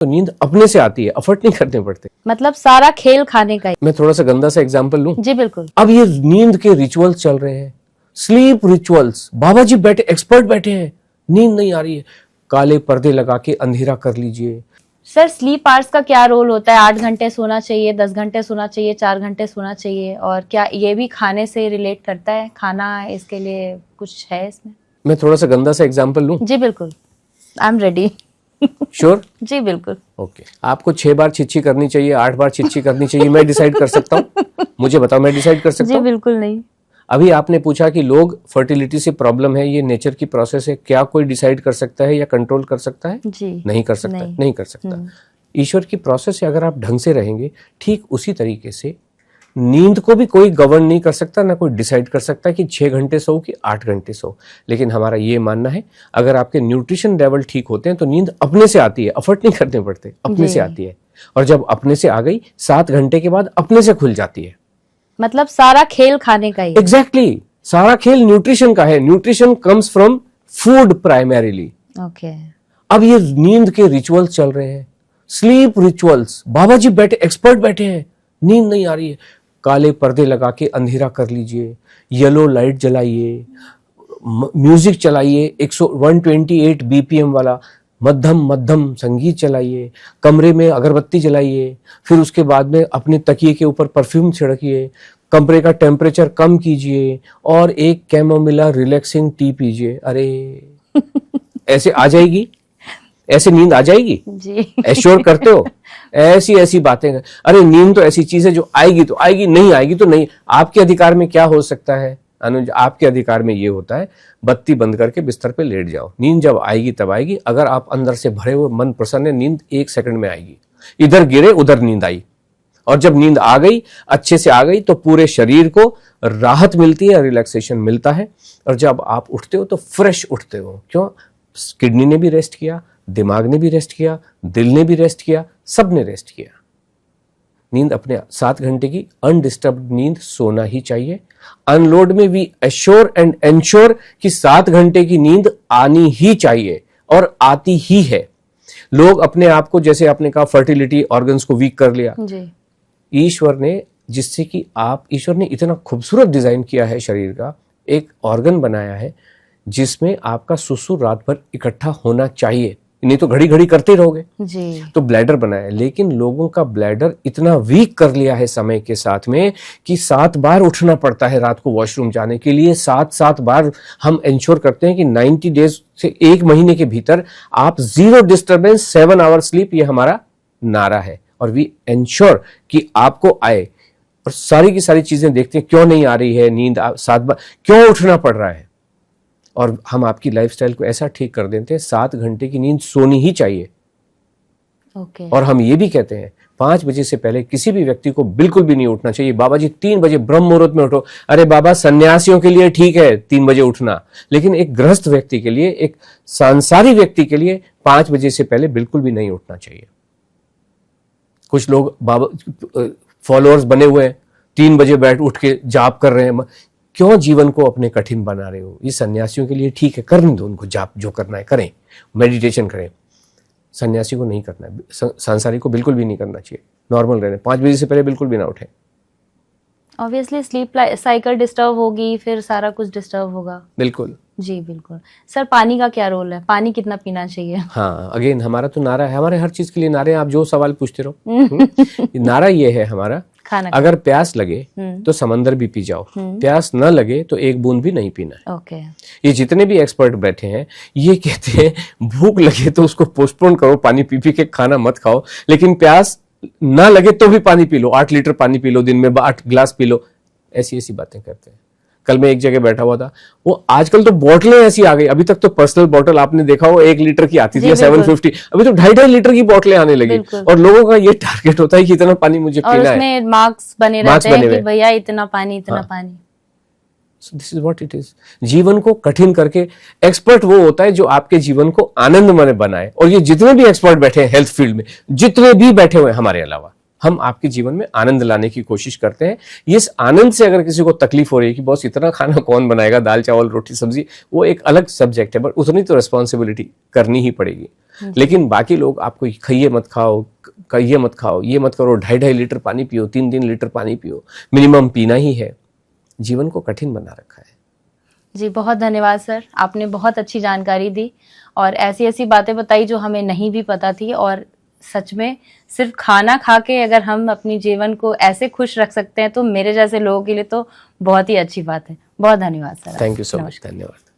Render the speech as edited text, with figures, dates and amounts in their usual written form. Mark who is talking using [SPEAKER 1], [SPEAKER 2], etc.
[SPEAKER 1] तो नींद अपने से आती है, एफर्ट नहीं करने पड़ते।
[SPEAKER 2] मतलब सारा खेल खाने का ही।
[SPEAKER 1] मैं थोड़ा सा गंदा सा एग्जांपल लूं।
[SPEAKER 2] जी बिल्कुल।
[SPEAKER 1] अब ये नींद के रिचुअल्स चल रहे हैं, स्लीप रिचुअल्स, बाबा जी बैठे, एक्सपर्ट बैठे हैं, नींद नहीं आ रही है, काले पर्दे लगा के अंधेरा कर लीजिए।
[SPEAKER 2] सर स्लीप आवर्स का क्या रोल होता है? 8 घंटे सोना चाहिए, 10 घंटे सोना चाहिए, 4 घंटे सोना चाहिए? और क्या ये भी खाने से रिलेट करता है? खाना इसके लिए कुछ है इसमें?
[SPEAKER 1] मैं थोड़ा सा गंदा सा एग्जांपल लूं।
[SPEAKER 2] जी बिल्कुल, आई एम रेडी।
[SPEAKER 1] श्योर?
[SPEAKER 2] जी बिल्कुल।
[SPEAKER 1] ओके। आपको 6 बार छिछी करनी चाहिए, 8 बार छिछी करनी चाहिए, मैं डिसाइड कर सकता हूँ? मुझे बताओ, मैं डिसाइड कर सकता
[SPEAKER 2] जी
[SPEAKER 1] हूँ?
[SPEAKER 2] बिल्कुल नहीं।
[SPEAKER 1] अभी आपने पूछा कि लोग फर्टिलिटी से प्रॉब्लम है, ये नेचर की प्रोसेस है, क्या कोई डिसाइड कर सकता है या कंट्रोल कर सकता है?
[SPEAKER 2] जी
[SPEAKER 1] नहीं कर सकता, नहीं कर सकता। ईश्वर की प्रोसेस है, अगर आप ढंग से रहेंगे ठीक उसी तरीके से नींद को भी कोई गवर्न नहीं कर सकता, ना कोई डिसाइड कर सकता कि 6 घंटे सो कि 8 घंटे सो। लेकिन हमारा ये मानना है, अगर आपके न्यूट्रिशन लेवल ठीक होते हैं तो नींद अपने से आती है, एफर्ट नहीं करने पड़ते, अपने से आती है। और जब अपने से आ गई 7 घंटे के बाद अपने से खुल जाती है।
[SPEAKER 2] मतलब सारा खेल खाने का ही।
[SPEAKER 1] एग्जैक्टली, सारा खेल न्यूट्रिशन का है। Nutrition comes from food primarily.
[SPEAKER 2] Okay.
[SPEAKER 1] अब ये नींद के रिचुअल्स चल रहे हैं, स्लीप रिचुअल्स, बाबा जी बैठे, एक्सपर्ट बैठे हैं, नींद नहीं आ रही है, काले पर्दे लगा के अंधेरा कर लीजिए, येलो लाइट जलाइए, म्यूजिक चलाइए, 128 बीपीएम वाला मध्यम मध्यम संगीत चलाइए, कमरे में अगरबत्ती जलाइए, फिर उसके बाद में अपने तकिए के ऊपर परफ्यूम छिड़किए, कमरे का टेम्परेचर कम कीजिए और एक कैमोमिला रिलैक्सिंग टी पीजिए। अरे ऐसे आ जाएगी, ऐसे नींद आ जाएगी?
[SPEAKER 2] जी।
[SPEAKER 1] एश्योर करते हो? ऐसी ऐसी बातें। अरे नींद तो ऐसी चीज है जो आएगी तो आएगी, नहीं आएगी तो नहीं। आपके अधिकार में क्या हो सकता है अनुज? आपके अधिकार में ये होता है, बत्ती बंद करके बिस्तर पे लेट जाओ, नींद जब आएगी तब आएगी। अगर आप अंदर से भरे हुए मन प्रसन्न है, नींद 1 सेकंड में आएगी। इधर गिरे उधर नींद आई, और जब नींद आ गई, अच्छे से आ गई, तो पूरे शरीर को राहत मिलती है, रिलैक्सेशन मिलता है। और जब आप उठते हो तो फ्रेश उठते हो। क्यों? किडनी ने भी रेस्ट किया, दिमाग ने भी रेस्ट किया, दिल ने भी रेस्ट किया, सब ने रेस्ट किया। नींद अपने 7 घंटे की अनडिस्टर्ब्ड नींद सोना ही चाहिए। अनलोड में वी एश्योर एंड एंश्योर कि 7 घंटे की नींद आनी ही चाहिए और आती ही है। लोग अपने आप को, जैसे आपने कहा, फर्टिलिटी ऑर्गन्स को वीक कर लिया।
[SPEAKER 2] जी।
[SPEAKER 1] ईश्वर ने, जिससे कि ईश्वर ने इतना खूबसूरत डिजाइन किया है शरीर का, एक ऑर्गन बनाया है जिसमें आपका सुसु रात भर इकट्ठा होना चाहिए, नहीं तो घड़ी घड़ी करते रहोगे। जी। तो ब्लैडर बनाया है, लेकिन लोगों का ब्लैडर इतना वीक कर लिया है समय के साथ में कि 7 बार उठना पड़ता है रात को वॉशरूम जाने के लिए। 7 बार हम इंश्योर करते हैं कि 90 डेज से 1 महीने के भीतर आप 0 डिस्टर्बेंस 7 आवर स्लीप, ये हमारा नारा है। और वी इंश्योर कि आपको आए। और सारी की सारी चीजें देखते हैं, क्यों नहीं आ रही है नींद, 7 बार क्यों उठना पड़ रहा है। और हम आपकी लाइफस्टाइल को ऐसा ठीक कर देते हैं, 7 घंटे की नींद सोनी ही चाहिए। और हम ये भी कहते हैं 5 बजे से पहले किसी भी व्यक्ति को बिल्कुल भी नहीं उठना चाहिए। बाबा जी 3 बजे ब्रह्म मुहूर्त में उठो। अरे बाबा, सन्यासियों के लिए ठीक है 3 बजे उठना, लेकिन एक गृहस्थ व्यक्ति के लिए, एक सांसारिक व्यक्ति के लिए 5 बजे से पहले बिल्कुल भी नहीं उठना चाहिए। कुछ लोग बाबा फॉलोअर्स बने हुए हैं, 3 बजे बैठ उठ के जाप कर रहे हैं। क्यों जीवन को अपने कठिन बना रहे हो? ये सन्यासियों के लिए ठीक है, करने दो उनको, जाप जो करना है करें, मेडिटेशन करें। सन्यासी को नहीं करना है, सांसारिक को बिल्कुल भी नहीं करना चाहिए। नॉर्मल रहने, 5 बजे से पहले बिल्कुल भी ना उठे।
[SPEAKER 2] ऑब्वियसली स्लीप साइकिल डिस्टर्ब होगी, फिर सारा कुछ डिस्टर्ब होगा।
[SPEAKER 1] बिल्कुल
[SPEAKER 2] जी बिल्कुल। सर पानी का क्या रोल है? पानी कितना पीना चाहिए?
[SPEAKER 1] हाँ, अगेन हमारा तो नारा है, हमारे हर चीज के लिए नारे हैं, आप जो सवाल पूछते रहो। नारा ये है हमारा, अगर प्यास लगे तो समंदर भी पी जाओ, प्यास न लगे तो 1 बूंद भी नहीं पीना है।
[SPEAKER 2] ओके।
[SPEAKER 1] ये जितने भी एक्सपर्ट बैठे हैं ये कहते हैं भूख लगे तो उसको पोस्टपोन करो, पानी पी पी के खाना मत खाओ, लेकिन प्यास ना लगे तो भी पानी पी लो, 8 लीटर पानी पी लो, दिन में 8 गिलास पी लो। ऐसी ऐसी बातें करते हैं। कल मैं एक जगह बैठा हुआ था, वो आजकल तो बोतलें ऐसी आ गई, अभी तक तो पर्सनल बोतल आपने देखा हो 1 लीटर की आती थी, 750, अभी तो 2.5 लीटर की बोतलें आने लगी। और लोगों का ये टारगेट होता है कि इतना पानी मुझे पीना है, और उसमें
[SPEAKER 2] मार्क्स बने रहते हैं कि भैया इतना पानी, इतना पानी।
[SPEAKER 1] So this is what it is. जीवन को कठिन करके, एक्सपर्ट वो होता है जो आपके जीवन को आनंदमय बनाए। और ये जितने भी एक्सपर्ट बैठे हैं हेल्थ फील्ड में, जितने भी बैठे हुए हमारे अलावा, हम आपके जीवन में आनंद लाने की कोशिश करते हैं। इस आनंद से अगर किसी को तकलीफ हो रही है कि बॉस इतना खाना कौन बनाएगा, दाल चावल रोटी सब्जी, वो एक अलग सब्जेक्ट है, बट उतनी तो रिस्पॉन्सिबिलिटी करनी ही पड़ेगी। लेकिन बाकी लोग आपको खाइए मत खाओ, कहिए मत खाओ, ये मत करो, 2.5 लीटर पानी पियो, 3 लीटर पानी पियो, मिनिमम पीना ही है, जीवन को कठिन बना रखा है।
[SPEAKER 2] जी बहुत धन्यवाद सर, आपने बहुत अच्छी जानकारी दी और ऐसी ऐसी बातें बताई जो हमें नहीं भी पता थी। और सच में सिर्फ खाना खा के अगर हम अपनी जीवन को ऐसे खुश रख सकते हैं तो मेरे जैसे लोगों के लिए तो बहुत ही अच्छी बात है। बहुत धन्यवाद sir.
[SPEAKER 1] Thank you so much,
[SPEAKER 2] नमस्कार।
[SPEAKER 1] धन्यवाद।